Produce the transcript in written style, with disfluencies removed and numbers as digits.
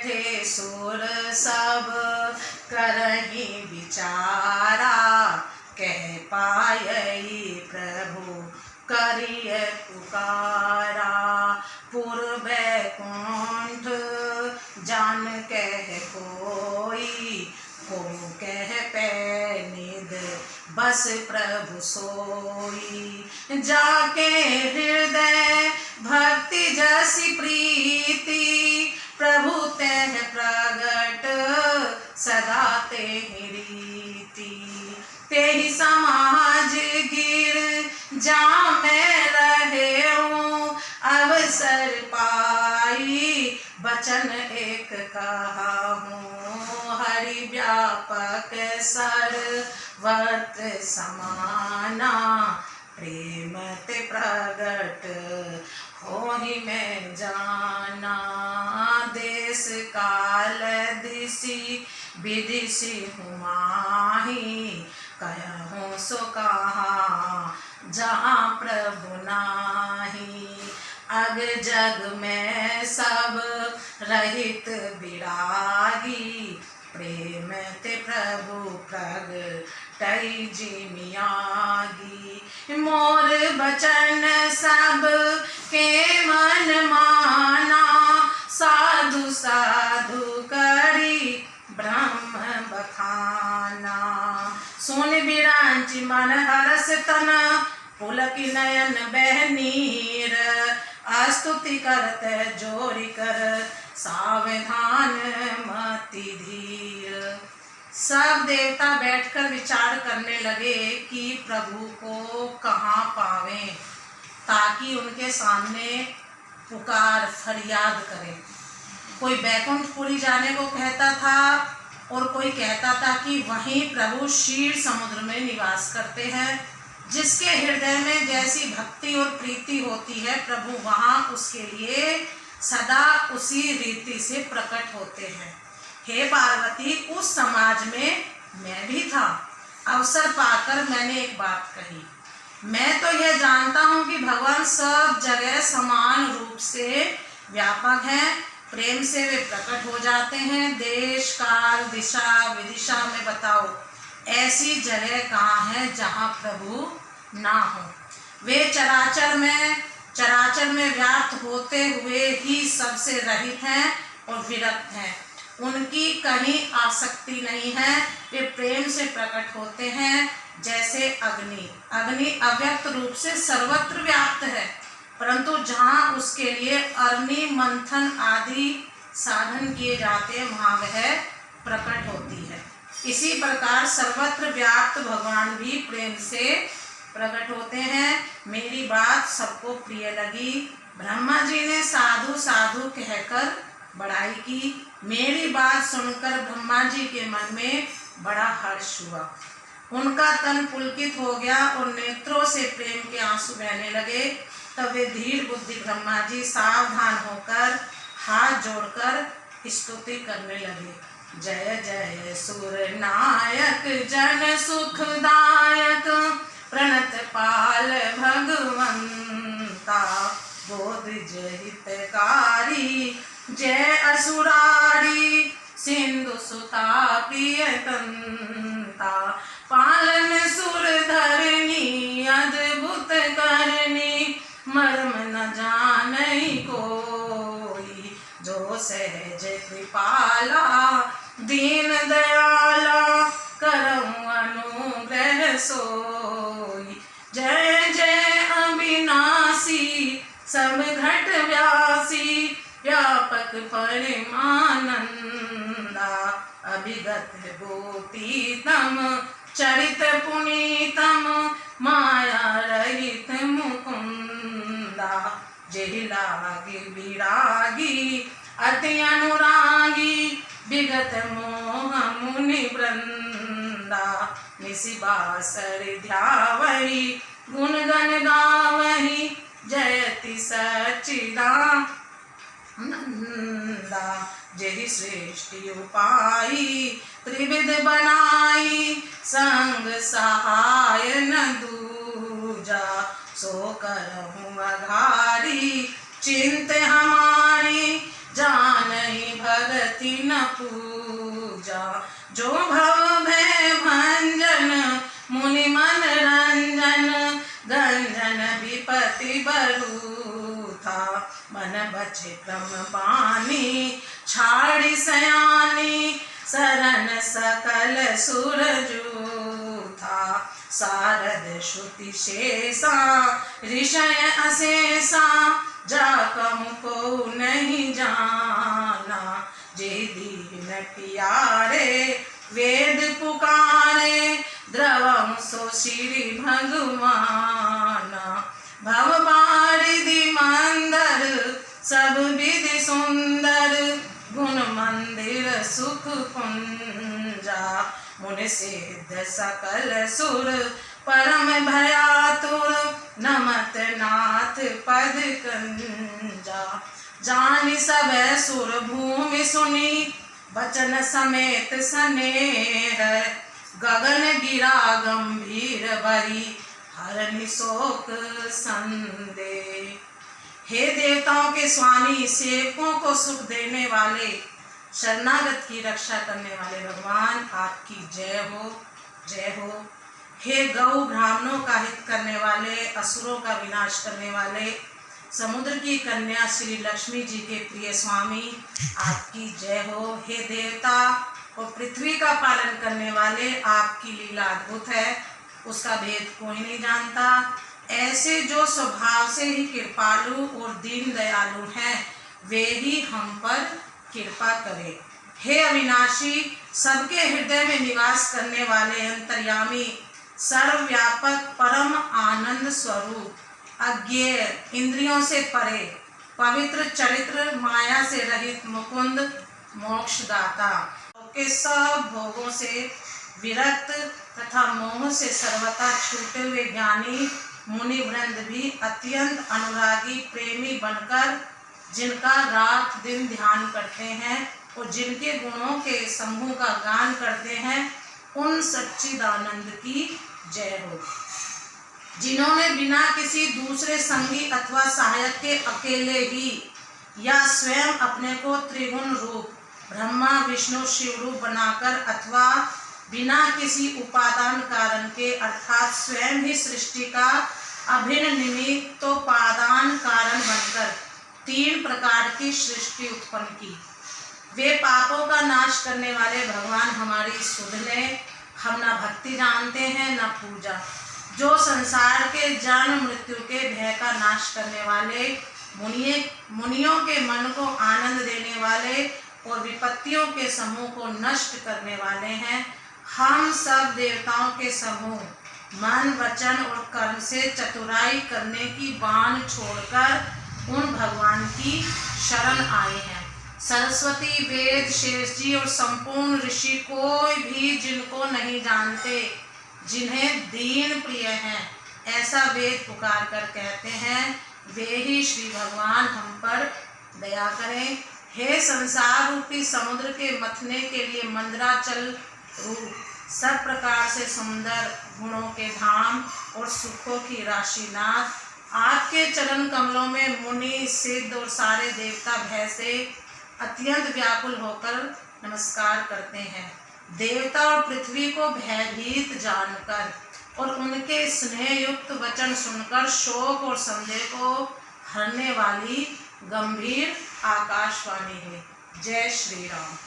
बैठे सुर सब करही विचारा, कह पायई प्रभु करिय पुकारा। पूर्व बैकुंठ जान कह कोई, को कह पै निध बस प्रभु सोई। जाके हृदय भक्ति जसी प्रीति, प्रभु तेह प्रगट सदा तेहि रीति। तेहि समाज गिर जा मैं रहे हूँ, अवसर पाई वचन एक कहा हूँ। हरि व्यापक सर्वत्र समाना, प्रेम ते प्रगट होहि मैं जाना। देश काल दिशि विदिशि हूँ माही, कहूँ सो कहा जहाँ प्रभु नाही। अग जग में सब रहित विरागी, प्रेम ते प्रभु प्रगटई जिमियागी। मोर बचन सब के मन माना, साधु साधु करी ब्रह्म बखाना। सुन बिरांचि मन हरस तन, पुलकी नयन बह नीर। स्तुति करत जोरि कर, सावधान मति धीर। सब देवता बैठकर विचार करने लगे कि प्रभु को कहाँ पावें, ताकि उनके सामने पुकार फरियाद करें। कोई बैकुंठपुरी जाने को कहता था और कोई कहता था कि वहीं प्रभु क्षीर समुद्र में निवास करते हैं। जिसके हृदय में जैसी भक्ति और प्रीति होती है, प्रभु वहाँ उसके लिए सदा उसी रीति से प्रकट होते हैं। हे पार्वती, उस समाज में मैं भी था। अवसर पाकर मैंने एक बात कही। मैं तो यह जानता हूँ कि भगवान सब जगह समान रूप से व्यापक हैं, प्रेम से वे प्रकट हो जाते हैं। देश काल दिशा विदिशा में बताओ, ऐसी जगह कहाँ है जहाँ प्रभु ना हो। वे चराचर में व्याप्त होते हुए ही सबसे रहित हैं और विरक्त हैं। उनकी कहीं आसक्ति नहीं है। वे प्रेम से प्रकट होते हैं जैसे अग्नि। अग्नि अव्यक्त रूप से सर्वत्र व्याप्त है, परंतु जहाँ उसके लिए अग्नि मंथन आदि साधन किए जाते हैं, वहाँ वह प्रकट होती है। इसी प्रकार सर्वत्र व्याप्त भगवान भी प्रेम से प्रकट होते हैं। मेरी बात सबको प्रिय लगी। ब्रह्मा जी ने साधु साधु कहकर बड़ाई की। मेरी बात सुनकर ब्रह्मा जी के मन में बड़ा हर्ष हुआ। उनका तन पुलकित हो गया और नेत्रों से प्रेम के आंसू बहने लगे। तब वे धीर बुद्धि ब्रह्मा जी सावधान होकर हाथ जोड़कर स्तुति करने लगे। जय जय सुर नायक जन सुखदायक, प्रणत पाल भगवंता। बोध जहितकारी जय असुरारी, सिंधु सुता प्रियतंता। पालन सुर धरनी अद्भुत करनी, मर्म न जानई कोई। जो सहज कृपाला दीन दयाला, करऊं अनुग्रह सोई। जय जय अविनाशी सब घट व्यासी, व्यापक परिमानंदा। अभिगत गोपीतम चरित पुनीतम, माया रहित मुकुंदा। जेहि लागी विरागी अति अनुरागी, विगत मोह मुनि वृंदा। निसि बासर ध्यावहि गुण गण गावहि, जयति सच्चिदानंदा। जेहि सृष्टि उपाई त्रिविध बनाई, संग सहाय न दूजा। सो करहूँ आधारी चिंत हमारी, जानहि भगति पूजा। जो भव भय भंजन मुनि मन रंजन, गंजन विपति बरूथा। मन बचे क्रम बानी छाड़ी सयानी, शरण सकल सुर जूथा। शारद श्रुति शेषा ऋषय अशेषा, जा कहूँ को नहीं जाना। जे दीन प्यारे वेद पुकारे, द्रवम सो श्री भगवाना। भव बारिधि मंदर सब विधि सुंदर, गुण मंदिर सुख कुंजा। मुनि सिद्ध सकल सुर परम भयातुर, नमत नाथ पद कंजा। जानि सब सुर भूमि सुनी, बचन समेत स्नेह। गगन गिरा गंभीर बरी, हरनि शोक संदेह। हे देवताओं के स्वामी, सेवकों को सुख देने वाले, शरणागत की रक्षा करने वाले भगवान, आपकी जय हो, जय हो। हे गौ ब्राह्मणों का हित करने वाले, असुरों का विनाश करने वाले, समुद्र की कन्या श्री लक्ष्मी जी के प्रिय स्वामी, आपकी जय हो। हे देवता और पृथ्वी का पालन करने वाले, आपकी लीला अद्भुत है, उसका भेद कोई नहीं जानता। ऐसे जो स्वभाव से ही कृपालु और दीन दयालु हैं, वे ही हम पर कृपा करें। हे अविनाशी, सबके हृदय में निवास करने वाले अंतर्यामी, सर्वव्यापक परम आनंद स्वरूप, अज्ञेय इंद्रियों से परे, पवित्र चरित्र, माया से रहित मुकुंद, मोक्षदाता, के सब भोगों से विरक्त तथा मोह से सर्वथा छूटे हुए ज्ञानी मुनि वृंद भी अत्यंत अनुरागी प्रेमी बनकर, जिनका रात दिन ध्यान करते हैं और जिनके गुणों के समूह का गान करते हैं, उन सच्चिदानंद की जय हो। जिन्होंने बिना किसी दूसरे संगी अथवा सहायक के अकेले ही या स्वयं अपने को त्रिगुण रूप ब्रह्मा विष्णु शिव रूप बनाकर, अथवा बिना किसी उपादान कारण के अर्थात स्वयं ही सृष्टि का अभिन्न निमित्तोपादान कारण बनकर तीन प्रकार की सृष्टि उत्पन्न की, वे पापों का नाश करने वाले भगवान हमारी सुध लें। हम न भक्ति जानते हैं न पूजा। जो संसार के जन्म मृत्यु के भय का नाश करने वाले, मुनियों के मन को आनंद देने वाले और विपत्तियों के समूह को नष्ट करने वाले हैं, हम सब देवताओं के समूह मन वचन और कर्म से चतुराई करने की बाण छोड़कर उन भगवान की शरण आए हैं। सरस्वती, वेद, शेष जी और संपूर्ण ऋषि कोई भी जिनको नहीं जानते, जिन्हें दीन प्रिय हैं, ऐसा वेद पुकार कर कहते हैं, वे ही श्री भगवान हम पर दया करें। हे संसार रूपी समुद्र के मथने के लिए मंदराचल रूप, सब प्रकार से सुंदर गुणों के धाम और सुखों की राशिनाथ, आपके चरण कमलों में मुनि सिद्ध और सारे देवता भय से अत्यंत व्याकुल होकर नमस्कार करते हैं। देवता और पृथ्वी को भयभीत जानकर और उनके स्नेह युक्त वचन सुनकर शोक और संदेह को हरने वाली गंभीर आकाशवाणी है। जय श्री राम।